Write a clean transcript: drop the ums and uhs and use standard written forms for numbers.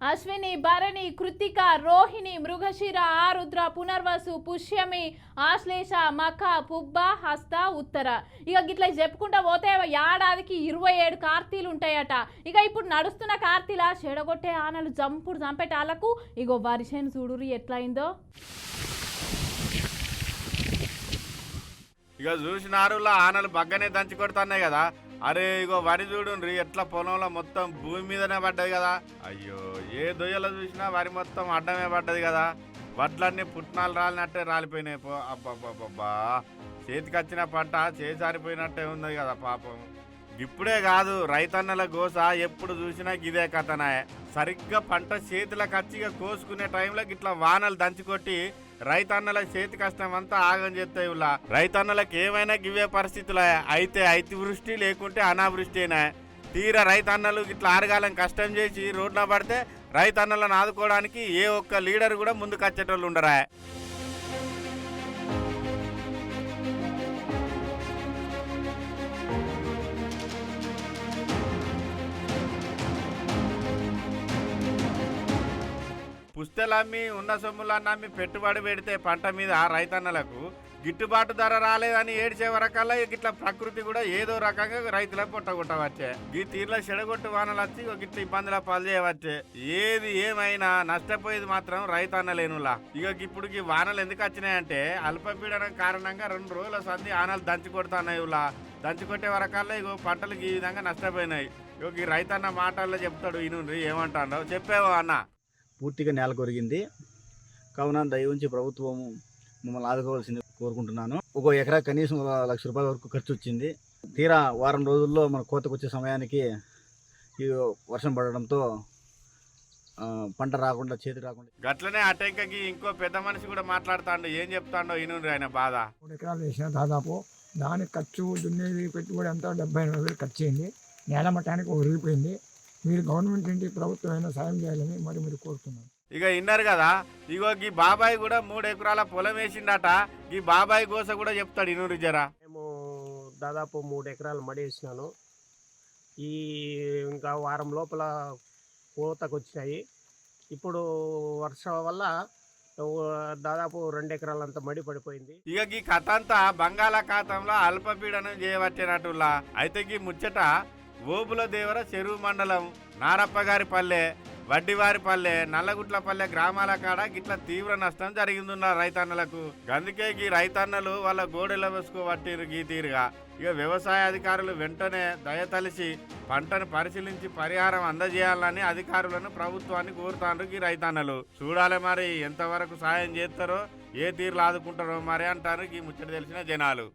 అశ్విని, భరణి, కృతిక, రోహిణి, మృగశిర, ఆరుద్ర, పునర్వసు, పుష్యమి, ఆశ్లేష, మఖ, పుబ్బ, హస్త, ఉత్తర. ఇక గిట్లా చెప్పుకుంటా పోతే ఏడాదికి 27 కార్తీలు ఉంటాయట. ఇక ఇప్పుడు నడుస్తున్న కార్తీల చెడగొట్టే ఆనలు జంపుడు చంపేటాలకు ఇగో వర్షం చూడురి ఎట్లయిందో. ఇక చూసినారులా ఆనలు బగ్గనే దంచి కొడుతున్నాయి కదా. అరే ఇగో వరి చూడుండ్రి ఎట్లా పొలంలో మొత్తం భూమి మీదనే పడ్డది కదా. అయ్యో ఏ దొయ్యలో చూసినా వరి మొత్తం అడ్డమే పడ్డది కదా. వడ్లన్నీ పుట్నాలు రాలినట్టే రాలిపోయినాయి. అబ్బబ్బబ్బబ్బా చేతికి వచ్చిన పంట చేసారిపోయినట్టే ఉంది కదా పాపం. ఇప్పుడే కాదు రైతన్నల గోస ఎప్పుడు చూసినా గిదే కథనే. సరిగ్గా పంట చేతులకు వచ్చి కోసుకునే టైంలో ఇట్లా వానలు దంచికొట్టి రైతన్నల చేతి కష్టం అంతా ఆగం చేస్తాయి. రైతన్నలకు ఏమైనా గివే పరిస్థితులే. అయితే అతివృష్టి లేకుంటే అనావృష్టినా. తీరా రైతన్నలు ఇట్లా ఆరగాలం కష్టం చేసి రోడ్న పడితే రైతన్నలను ఆదుకోవడానికి ఏ ఒక్క లీడర్ కూడా ముందుకు వచ్చేటోళ్ళు ఉండరా. పుస్తెలమ్మి ఉన్న సొమ్ములన్నీ అమ్మి పెట్టుబడి పెడితే పంట మీద రైతన్నలకు గిట్టుబాటు ధర రాలేదని ఏడ్చే వరకల్లా ఇట్లా ప్రకృతి కూడా ఏదో రకంగా రైతులకు కొట్టగొట్టవచ్చే. ఈ తీర్ల చెడగొట్టు వానలు వచ్చి గిట్ల ఇబ్బందుల పాలు చేయవచ్చే. ఏది ఏమైనా నష్టపోయేది మాత్రం రైతన్నలేనులా. ఇక ఇప్పుడు ఈ వానలు ఎందుకు వచ్చినాయంటే అల్పపీడనం కారణంగా 2 రోజుల సంధి ఆనలు దంచి కొడుతున్నాయి. దంచుకొట్టే వరకల్లా ఇగో పంటలకు ఈ విధంగా నష్టపోయినాయి. ఇక ఈ రైతన్న మాటల్లో చెప్తాడు. ఈయన ఏమంటాడో చెప్పేవో అన్న. పూర్తిగా నేల కొరిగింది కావున దయ ఉంచి ప్రభుత్వము మమ్మల్ని ఆదుకోవాల్సింది కోరుకుంటున్నాను. 1 ఎకరా కనీసం 1 లక్ష రూపాయల వరకు ఖర్చు వచ్చింది. తీరా వారం రోజుల్లో మన కోతకు వచ్చే సమయానికి ఈ వర్షం పడడంతో పంట రాకుండా చేతి రాకుండా గట్లనే అటెంకకి ఇంకో పెద్ద మనిషి కూడా మాట్లాడుతాడు. ఏం చెప్తాడో ఈయన ఆయన బాధ. 3 ఎకరాలు వేసిన దాదాపు దానికి ఖర్చు దున్నేది పెట్టుబడి అంతా 78,000 ఖర్చు అయింది. నేల మట్టానికి ఒరిగిపోయింది. మీరు గవర్నమెంట్ నుండి ప్రభుత్వం అయినా సాయం చేయాలని మరి మీరు కోరుతున్నాను. ఇక విన్నారు కదా. ఇగో ఈ బాబాయ్ కూడా 3 ఎకరాల పొలం వేసిండట. ఈ బాబాయ్ గోస కూడా చెప్తాడు ఇనూరు జరా. మేము దాదాపు 3 ఎకరాలు మడి వేసినాను. ఈ ఇంకా వారం లోపల కోతకు వచ్చినాయి. ఇప్పుడు వర్షం వల్ల దాదాపు 2 ఎకరాలంతా మడి పడిపోయింది. ఇక ఈ కథ అంతా బంగాళాఖాతంలో అల్పపీడనం చేయవచ్చేనట్టులా. అయితే ఈ ముచ్చట ఓబుల దేవర చెరువు మండలం నారప్పగారి పల్లె, వడ్డివారిపల్లె, నల్లగుట్లపల్లె గ్రామాల కాడ గిట్ల తీవ్ర నష్టం జరిగిందన్న రైతన్నలకు. అందుకే ఈ రైతన్నలు వాళ్ళ గోడెల వేసుకోబట్టిరు గీ తీరుగా. ఇక వ్యవసాయ అధికారులు వెంటనే దయతలిసి పంటను పరిశీలించి పరిహారం అందజేయాలని అధికారులను ప్రభుత్వాన్ని కోరుతాండ్రు ఈ రైతన్నలు. చూడాలి మరి ఎంతవరకు సాయం చేస్తారో ఏ తీరులు ఆదుకుంటారో మరి అంటారు ఈ ముచ్చట తెలిసిన జనాలు.